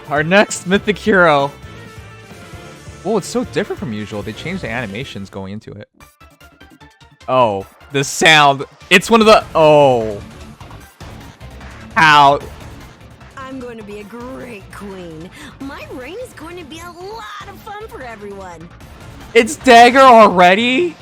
Our next Mythic Hero. Oh, it's so different from usual. They changed the animations going into it. Oh, the sound. It's one of the... Oh. How? I'm going to be a great queen. My reign is going to be a lot of fun for everyone. It's Dagr already?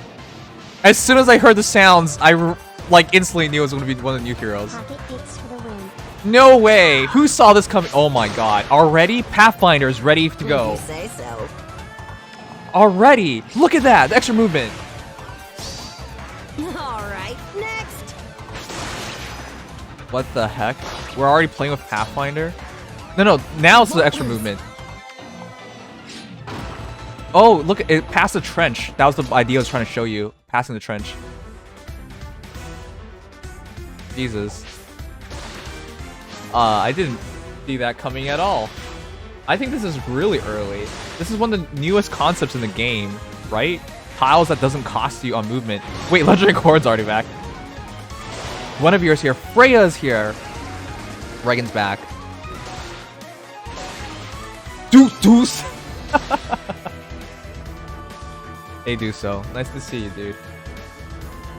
As soon as I heard the sounds, I like instantly knew it was going to be one of the new heroes. Pocket picks for the win. No way! Who saw this coming? Oh my god. Already? Pathfinder's ready to go. If you say so. Already! Look at that! The extra movement. Alright, next. What the heck? We're already playing with Pathfinder? No, now it's the extra movement. Oh, look, it passed the trench. That was the idea I was trying to show you. Passing the trench. Jesus. I didn't see that coming at all. I think this is really early. This is one of the newest concepts in the game, right? Tiles that doesn't cost you on movement. Wait, Legendary Chord's already back. One of yours here. Freya's here. Reagan's back. Deuce. Hey, do so. Nice to see you, dude.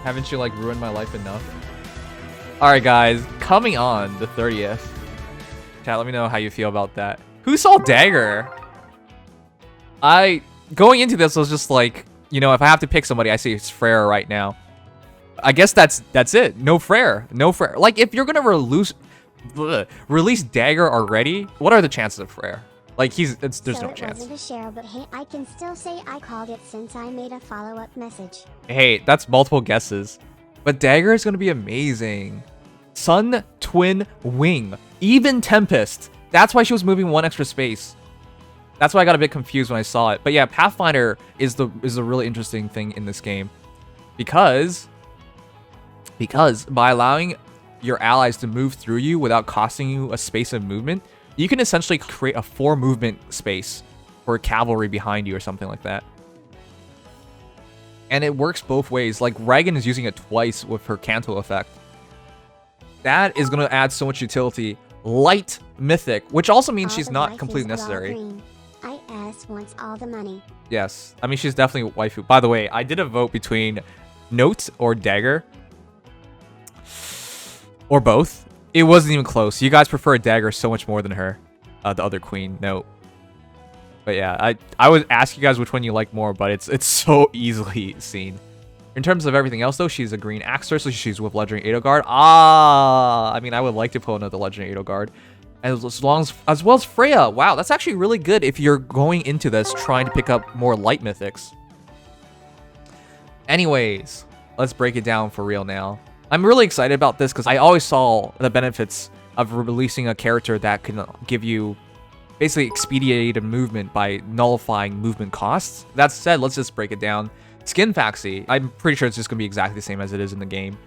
Haven't you, like, ruined my life enough? Alright, guys. Coming on the 30th. Chat, let me know how you feel about that. Who saw Dagr? Going into this, I was just like, you know, if I have to pick somebody, I say it's Freyr right now. I guess that's it. No Freyr. No Freyr. Like, if you're gonna release Dagr already, what are the chances of Freyr? Like, there's no chance. Wasn't a share, but hey, I can still say I called it since I made a follow-up message. Hey, that's multiple guesses. But Dagr is gonna be amazing. Sun, Twin, Wing. Even Tempest. That's why she was moving one extra space. That's why I got a bit confused when I saw it. But yeah, Pathfinder is the really interesting thing in this game. Because by allowing your allies to move through you without costing you a space of movement, you can essentially create a 4 movement space for cavalry behind you or something like that. And it works both ways. Like, Reagan is using it twice with her Canto effect. That is going to add so much utility. Light Mythic, which also means she's not completely necessary. I asked wants all the money. Yes. I mean, she's definitely waifu. By the way, I did a vote between Note or Dagr. Or both. It wasn't even close. You guys prefer Dagr so much more than her. The other queen, Note. But yeah, I would ask you guys which one you like more, but it's so easily seen. In terms of everything else, though, she's a green Axter, so she's with Legendary Edelgard. I mean, I would like to pull another Legendary Edelgard. As well as Freya. Wow, that's actually really good if you're going into this trying to pick up more light mythics. Anyways, let's break it down for real now. I'm really excited about this because I always saw the benefits of releasing a character that can give you basically expedited movement by nullifying movement costs. That said, let's just break it down. Skin Faxi, I'm pretty sure it's just going to be exactly the same as it is in the game.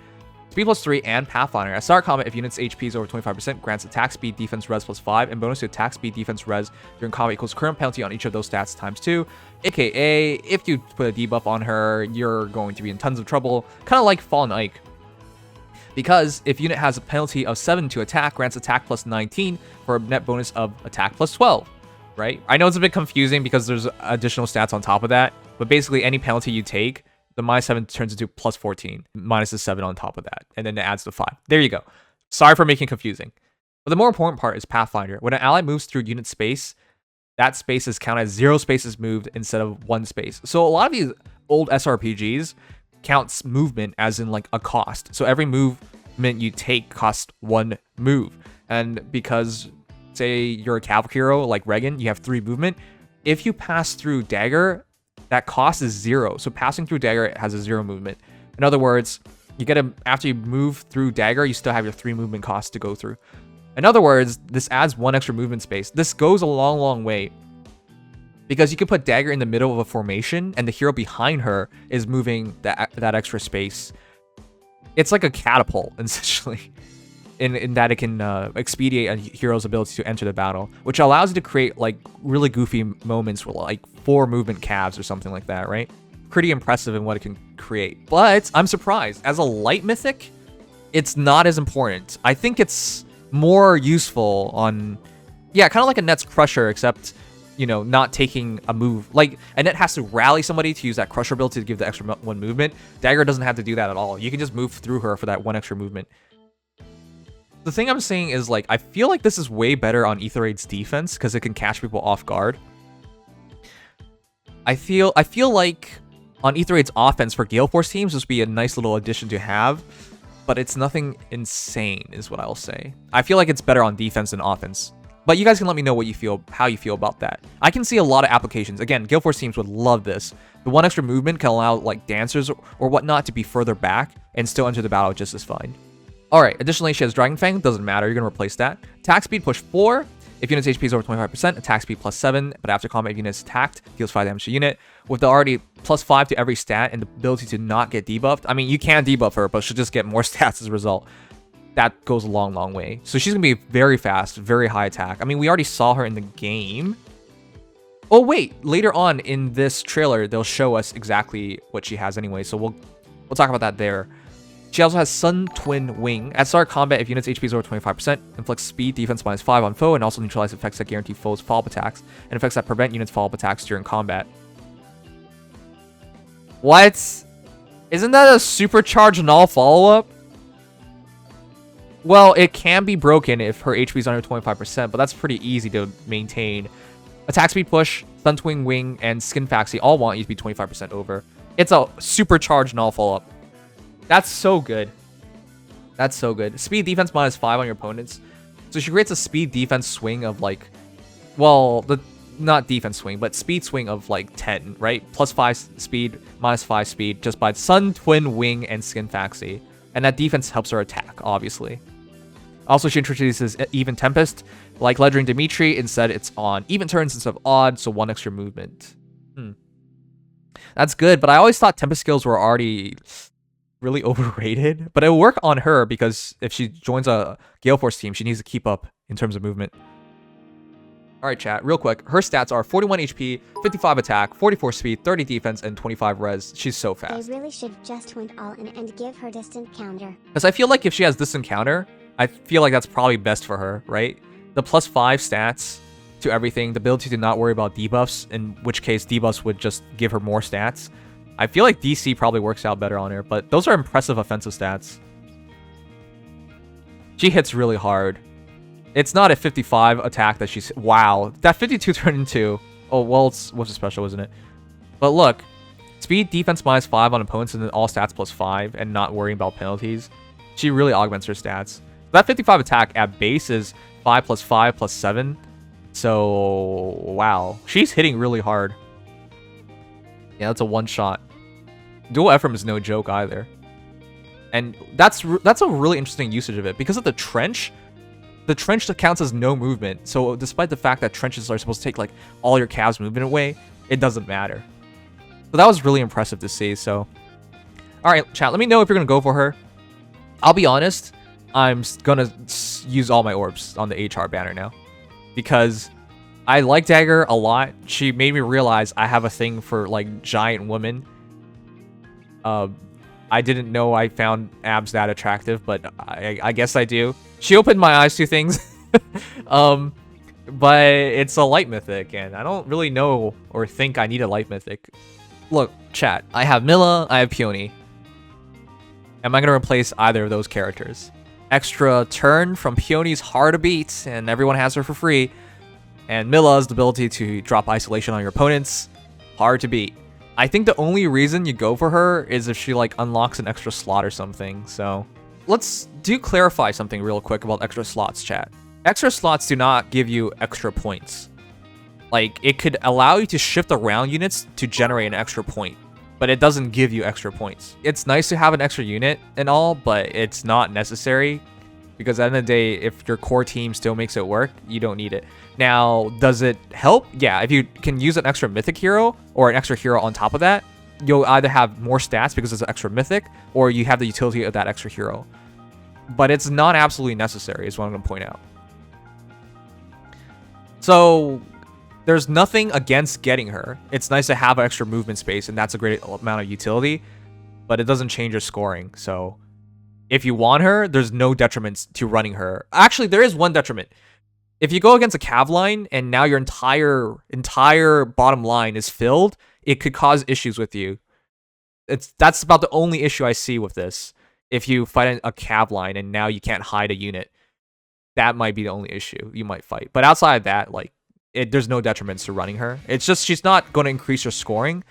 Speed +3 and Pathfinder. At start combat, if unit's HP is over 25%, grants attack speed, defense res +5, and bonus to attack speed, defense res during combat equals current penalty on each of those stats ×2. AKA, if you put a debuff on her, you're going to be in tons of trouble. Kind of like Fallen Ike. Because if unit has a penalty of 7 to attack, grants attack +19 for a net bonus of attack +12. Right? I know it's a bit confusing because there's additional stats on top of that. But basically, any penalty you take, the -7 turns into +14, minus the 7 on top of that, and then it adds the 5. There you go. Sorry for making it confusing. But the more important part is Pathfinder. When an ally moves through unit space, that space is counted as 0 spaces moved instead of 1 space. So a lot of these old SRPGs counts movement as in like a cost. So every movement you take costs 1 move. And because, say, you're a cavalry hero like Reagan, you have 3 movement. If you pass through Dagr, that cost is 0. So passing through Dagr has a 0 movement. In other words, you get after you move through Dagr, you still have your 3 movement costs to go through. In other words, this adds 1 extra movement space. This goes a long way. Because you can put Dagr in the middle of a formation, and the hero behind her is moving that extra space. It's like a catapult, essentially. In that it can expedite a hero's ability to enter the battle, which allows you to create like really goofy moments with like 4 movement calves or something like that, right? Pretty impressive in what it can create. But I'm surprised. As a light mythic, it's not as important. I think it's more useful on Yeah, kind of like Annette's Crusher, except, you know, not taking a move. Like, Annette has to rally somebody to use that Crusher ability to give the extra 1 movement. Dagr doesn't have to do that at all. You can just move through her for that 1 extra movement. The thing I'm saying is, like, I feel like this is way better on Aether Raids defense because it can catch people off guard. I feel like on Aether Raids offense for Galeforce teams, this would be a nice little addition to have, but it's nothing insane, is what I'll say. I feel like it's better on defense than offense. But you guys can let me know what you feel, how you feel about that. I can see a lot of applications. Again, Galeforce teams would love this. The 1 extra movement can allow like dancers or whatnot to be further back and still enter the battle just as fine. Alright, additionally, she has Dragon Fang. Doesn't matter, you're going to replace that. Attack speed push 4. If unit's HP is over 25%, attack speed plus 7. But after combat, if unit's attacked, deals 5 damage to unit. With the already plus 5 to every stat and the ability to not get debuffed. I mean, you can debuff her, but she'll just get more stats as a result. That goes a long, long way. So she's going to be very fast, very high attack. I mean, we already saw her in the game. Oh, wait. Later on in this trailer, they'll show us exactly what she has anyway. So we'll talk about that there. She also has Sun Twin Wing. At start combat, if unit's HP is over 25%, inflicts speed, defense -5 on foe, and also neutralize effects that guarantee foes' follow-up attacks, and effects that prevent units' follow-up attacks during combat. What? Isn't that a supercharged Null Follow-Up? Well, it can be broken if her HP is under 25%, but that's pretty easy to maintain. Attack speed push, Sun Twin Wing, and Skin Faxi all want you to be 25% over. It's a supercharged Null Follow-Up. That's so good. That's so good. Speed defense -5 on your opponents. So she creates a speed defense swing of like, well, not defense swing, but speed swing of like 10, right? +5 speed, -5 speed, just by Sun Twin Wing and Skin Faxi. And that defense helps her attack, obviously. Also, she introduces Even Tempest. Like Ledgering Dimitri, instead it's on even turns instead of odd, so 1 extra movement. That's good, but I always thought Tempest skills were already really overrated. But it'll work on her because if she joins a Galeforce team, she needs to keep up in terms of movement. Alright chat, real quick. Her stats are 41 HP, 55 attack, 44 speed, 30 defense, and 25 res. She's so fast. They really should just went all in and give her distant counter. Because I feel like if she has distant counter, I feel like that's probably best for her, right? The +5 stats to everything, the ability to not worry about debuffs, in which case debuffs would just give her more stats. I feel like DC probably works out better on her, but those are impressive offensive stats. She hits really hard. It's not a 55 attack that she's... Wow. That 52 turned into... Oh, well, it's what's a special, isn't it? But look. Speed, defense -5 on opponents, and then all stats +5, and not worrying about penalties. She really augments her stats. That 55 attack at base is 5 +5 +7. So, wow. She's hitting really hard. Yeah, that's a one-shot. Dual Ephraim is no joke either. And that's a really interesting usage of it. Because of the trench counts as no movement. So despite the fact that trenches are supposed to take like all your Cav's movement away, it doesn't matter. So that was really impressive to see. So, alright, chat, let me know if you're going to go for her. I'll be honest, I'm going to use all my orbs on the HR banner now. Because I like Dagr a lot. She made me realize I have a thing for like giant women. I didn't know I found abs that attractive, but I guess I do. She opened my eyes to things. But it's a light mythic, and I don't really know or think I need a light mythic. Look, chat, I have Milla, I have Peony. Am I going to replace either of those characters? Extra turn from Peony's hard to beat, and everyone has her for free. And Milla's the ability to drop isolation on your opponents. Hard to beat. I think the only reason you go for her is if she like unlocks an extra slot or something. So let's clarify something real quick about extra slots, chat. Extra slots do not give you extra points. Like, it could allow you to shift around units to generate an extra point, but it doesn't give you extra points. It's nice to have an extra unit and all, but it's not necessary. Because at the end of the day, if your core team still makes it work, you don't need it. Now, does it help? Yeah, if you can use an extra mythic hero or an extra hero on top of that, you'll either have more stats because it's an extra mythic, or you have the utility of that extra hero. But it's not absolutely necessary, is what I'm going to point out. So, there's nothing against getting her. It's nice to have an extra movement space, and that's a great amount of utility, but it doesn't change your scoring, so... If you want her, there's no detriments to running her. Actually, there is one detriment. If you go against a cav line and now your entire bottom line is filled, it could cause issues with you. That's about the only issue I see with this. If you fight a cav line and now you can't hide a unit, that might be the only issue you might fight. But outside of that, like, there's no detriments to running her. It's just she's not going to increase your scoring,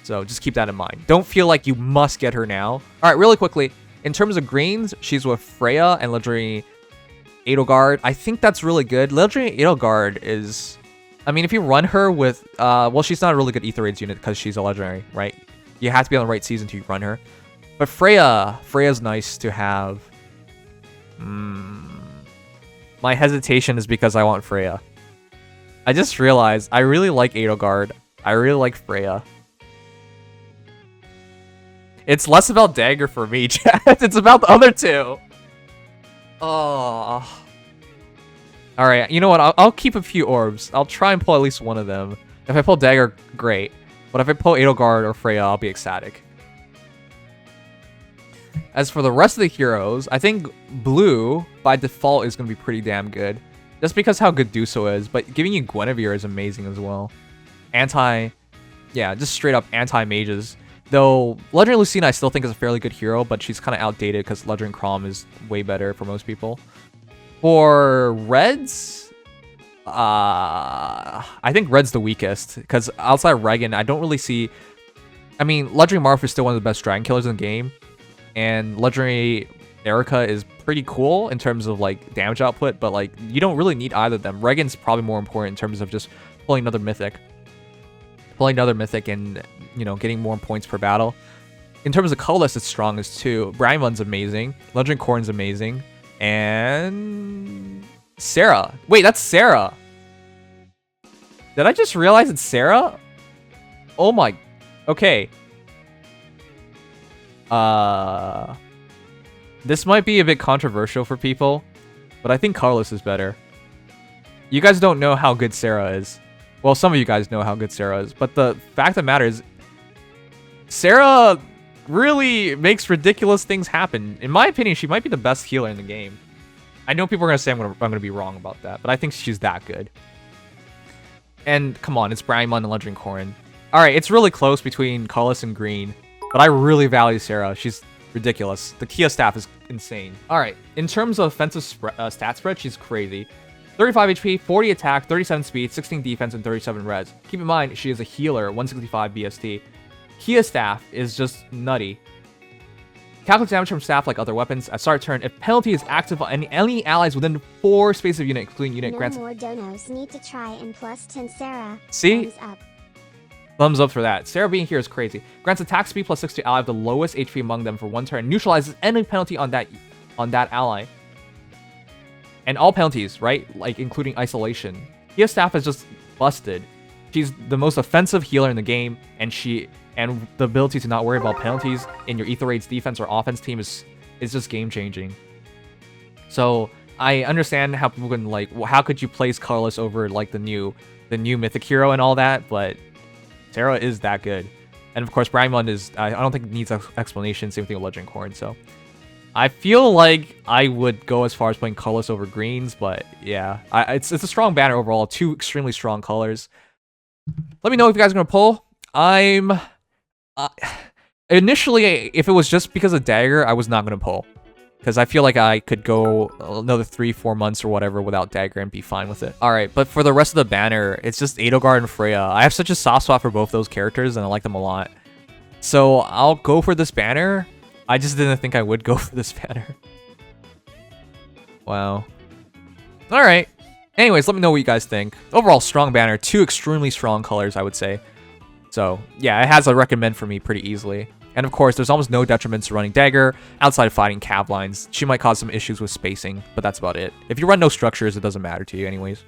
so just keep that in mind. Don't feel like you must get her now. All right, really quickly, in terms of greens, she's with Freya and legendary Edelgard. I think that's really good. Legendary Edelgard is, I mean, if you run her with, well, she's not a really good Aether Raids unit because she's a legendary, right? You have to be on the right season to run her. But Freya's nice to have. My hesitation is because I want Freya. I just realized I really like Edelgard. I really like Freya. It's less about Dagr for me, chat. It's about the other two. Oh. Alright, you know what? I'll keep a few orbs. I'll try and pull at least one of them. If I pull Dagr, great. But if I pull Edelgard or Freya, I'll be ecstatic. As for the rest of the heroes, I think blue, by default, is going to be pretty damn good. Just because how good Duso is, but giving you Guinevere is amazing as well. Yeah, just straight up anti-mages. Though, Legendary Lucina I still think is a fairly good hero, but she's kind of outdated because Legendary Chrom is way better for most people. For Reds, I think Red's the weakest, because outside of Regan, I don't really see... I mean, Legendary Marth is still one of the best dragon killers in the game, and Legendary Erica is pretty cool in terms of like damage output, but like you don't really need either of them. Regan's probably more important in terms of just pulling another mythic. And, you know, getting more points per battle. In terms of colorless, it's strongest too. Braimon's amazing. Legendary Corrin's amazing. And Sarah. Wait, that's Sarah. Did I just realize it's Sarah? Oh my. Okay. This might be a bit controversial for people, but I think Colorless is better. You guys don't know how good Sarah is. Well, some of you guys know how good Sarah is, but the fact of the matter is, Sarah really makes ridiculous things happen. In my opinion, she might be the best healer in the game. I know people are going to say I'm going to be wrong about that, but I think she's that good. And come on, it's Braimon and Legendary Corrin. Alright, it's really close between Colorless and Green, but I really value Sarah. She's ridiculous. The Kia staff is insane. Alright, in terms of offensive stat spread, she's crazy. 35 HP, 40 attack, 37 speed, 16 defense, and 37 res. Keep in mind, she is a healer, 165 BST. Kia staff is just nutty. Calculate damage from staff like other weapons. At start turn, if penalty is active on any allies within 4 spaces of unit, including unit No grants... more donos need to try and plus 10 Sarah. See? Thumbs up. Thumbs up for that. Sarah being here is crazy. Grants attack speed plus 6 to ally with the lowest HP among them for 1 turn. Neutralizes any penalty on that ally. And all penalties, right? Like, including isolation. Kia staff is just busted. She's the most offensive healer in the game, and the ability to not worry about penalties in your Aether Raids defense or offense team is just game-changing. So, I understand how people can, like, well, how could you place Colorless over, like, the new Mythic Hero and all that, but Sarah is that good. And, of course, Braimon is, I don't think it needs explanation, same thing with Legendary Corrin, so... I feel like I would go as far as playing colorless over greens, but yeah, it's a strong banner overall. 2 extremely strong colors. Let me know if you guys are gonna pull. Initially, if it was just because of Dagr, I was not gonna pull, because I feel like I could go another 3-4 months or whatever without Dagr and be fine with it. All right, but for the rest of the banner, it's just Edelgard and Freya. I have such a soft spot for both those characters, and I like them a lot. So I'll go for this banner. I just didn't think I would go for this banner. Wow. Alright. Anyways, let me know what you guys think. Overall, strong banner. 2 extremely strong colors, I would say. So, yeah, it has a recommend for me pretty easily. And of course, there's almost no detriments to running Dagr outside of fighting cav lines. She might cause some issues with spacing, but that's about it. If you run no structures, it doesn't matter to you anyways.